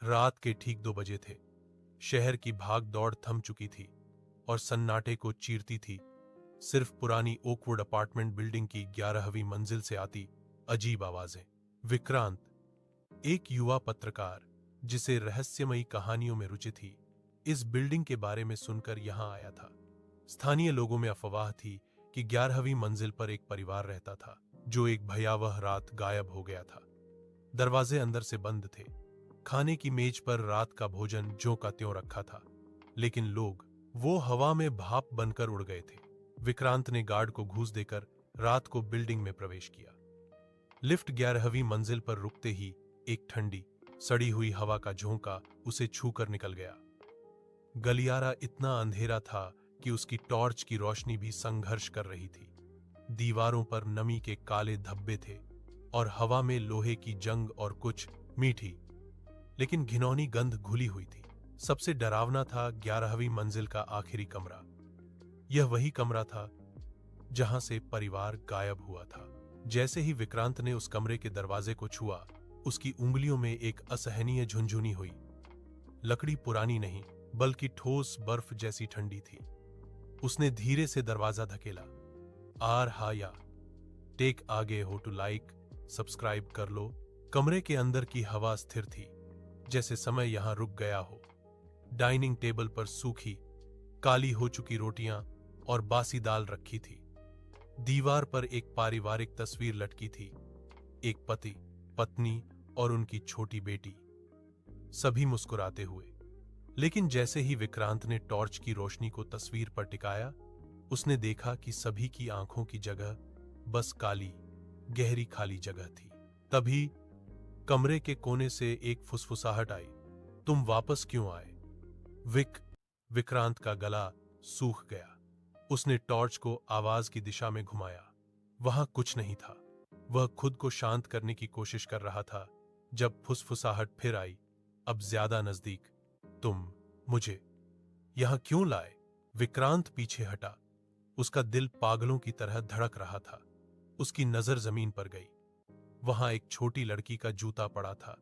रात के ठीक 2 बजे थे। शहर की भाग दौड़ थम चुकी थी और सन्नाटे को चीरती थी सिर्फ पुरानी ओकवुड अपार्टमेंट बिल्डिंग की 11वीं मंजिल से आती अजीब आवाजें। विक्रांत, एक युवा पत्रकार जिसे रहस्यमयी कहानियों में रुचि थी, इस बिल्डिंग के बारे में सुनकर यहां आया था। स्थानीय लोगों में अफवाह थी कि 11वीं मंजिल पर एक परिवार रहता था जो एक भयावह रात गायब हो गया था। दरवाजे अंदर से बंद थे। खाने की मेज पर रात का भोजन ज्यों का त्यों रखा था, लेकिन लोग वो हवा में भाप बनकर उड़ गए थे। विक्रांत ने गार्ड को घूस देकर रात को बिल्डिंग में प्रवेश किया। लिफ्ट 11वीं मंजिल पर रुकते ही एक ठंडी सड़ी हुई हवा का झोंका उसे छूकर निकल गया। गलियारा इतना अंधेरा था कि उसकी टॉर्च की रोशनी भी संघर्ष कर रही थी। दीवारों पर नमी के काले धब्बे थे और हवा में लोहे की जंग और कुछ मीठी लेकिन घिनौनी गंध घुली हुई थी। सबसे डरावना था 11वीं मंजिल का आखिरी कमरा। यह वही कमरा था जहां से परिवार गायब हुआ था। जैसे ही विक्रांत ने उस कमरे के दरवाजे को छुआ, उसकी उंगलियों में एक असहनीय झुनझुनी हुई। लकड़ी पुरानी नहीं बल्कि ठोस बर्फ जैसी ठंडी थी। उसने धीरे से दरवाजा धकेला। आर हा या टेक आगे हो टू लाइक सब्सक्राइब कर लो। कमरे के अंदर की हवा स्थिर थी, जैसे समय यहां रुक गया हो। डाइनिंग टेबल पर सूखी काली हो चुकी रोटियां और बासी दाल रखी थी। दीवार पर एक पारिवारिक तस्वीर लटकी थी, एक पति, पत्नी और उनकी छोटी बेटी, सभी मुस्कुराते हुए। लेकिन जैसे ही विक्रांत ने टॉर्च की रोशनी को तस्वीर पर टिकाया, उसने देखा कि सभी की आंखों की जगह बस काली गहरी खाली जगह थी। तभी कमरे के कोने से एक फुसफुसाहट आई, तुम वापस क्यों आए? विक्रांत का गला सूख गया। उसने टॉर्च को आवाज की दिशा में घुमाया। वहां कुछ नहीं था। वह खुद को शांत करने की कोशिश कर रहा था जब फुसफुसाहट फिर आई, अब ज्यादा नजदीक। तुम मुझे यहां क्यों लाए? विक्रांत पीछे हटा। उसका दिल पागलों की तरह धड़क रहा था। उसकी नजर जमीन पर गई। वहां एक छोटी लड़की का जूता पड़ा था,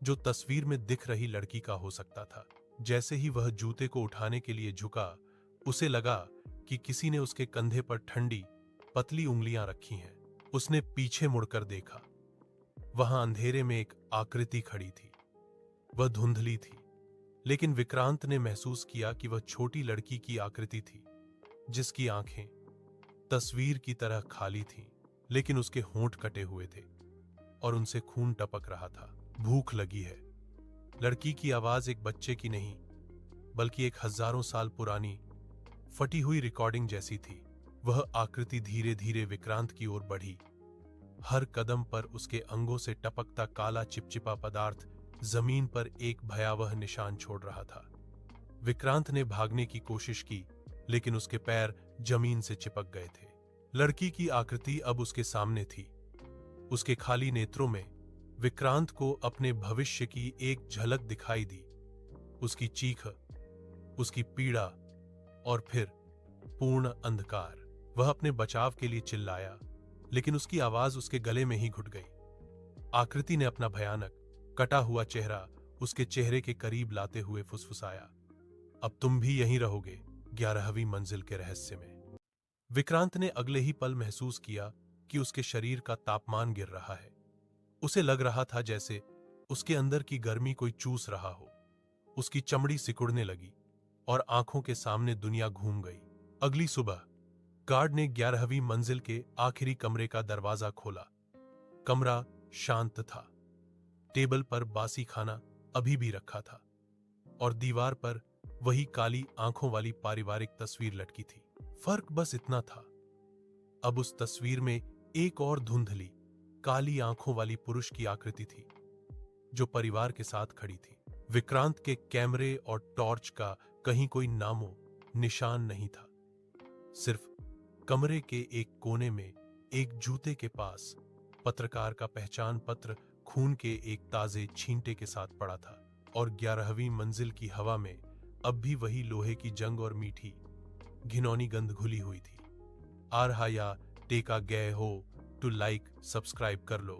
जो तस्वीर में दिख रही लड़की का हो सकता था। जैसे ही वह जूते को उठाने के लिए झुका, उसे लगा कि किसी ने उसके कंधे पर ठंडी पतली उंगलियां रखी हैं। उसने पीछे मुड़कर देखा। वहां अंधेरे में एक आकृति खड़ी थी। वह धुंधली थी, लेकिन विक्रांत ने महसूस किया कि वह छोटी लड़की की आकृति थी, जिसकी आंखें तस्वीर की तरह खाली थीं, लेकिन उसके होंठ कटे हुए थे और उनसे खून टपक रहा था। भूख लगी है। लड़की की आवाज एक बच्चे की नहीं, बल्कि एक हजारों साल पुरानी फटी हुई रिकॉर्डिंग जैसी थी। वह आकृति धीरे धीरे विक्रांत की ओर बढ़ी। हर कदम पर उसके अंगों से टपकता काला चिपचिपा पदार्थ जमीन पर एक भयावह निशान छोड़ रहा था। विक्रांत ने भागने की कोशिश की, लेकिन उसके पैर जमीन से चिपक गए थे। लड़की की आकृति अब उसके सामने थी। उसके खाली नेत्रों में विक्रांत को अपने भविष्य की एक झलक दिखाई दी। उसकी चीख, उसकी पीड़ा और फिर पूर्ण अंधकार। वह अपने बचाव के लिए चिल्लाया, लेकिन उसकी आवाज उसके गले में ही घुट गई। आकृति ने अपना भयानक कटा हुआ चेहरा उसके चेहरे के करीब लाते हुए फुसफुसाया, अब तुम भी यहीं रहोगे 11वीं मंजिल के रहस्य में। विक्रांत ने अगले ही पल महसूस किया कि उसके शरीर का तापमान गिर रहा है। उसे लग रहा था जैसे उसके अंदर की गर्मी कोई चूस रहा हो। उसकी चमड़ी सिकुड़ने लगी और आंखों के सामने दुनिया घूम गई। अगली सुबह गार्ड ने 11वीं मंजिल के आखिरी कमरे का दरवाजा खोला। कमरा शांत था। टेबल पर बासी खाना अभी भी रखा था और दीवार पर वही काली आंखों वाली पारिवारिक तस्वीर लटकी थी। फर्क बस इतना था, अब उस तस्वीर में एक और धुंधली काली आंखों वाली पुरुष की आकृति थी, जो परिवार के साथ खड़ी थी। विक्रांत के कैमरे और टॉर्च का कहीं कोई नामो निशान नहीं था। सिर्फ कमरे के एक कोने में एक जूते के पास पत्रकार का पहचान पत्र खून के एक ताजे छींटे के साथ पड़ा था, और 11वीं मंजिल की हवा में अब भी वही लोहे की जंग और मीठी घिनौनी गंध घुली हुई थी। आर हा या टेका गए हो टू लाइक सब्सक्राइब कर लो।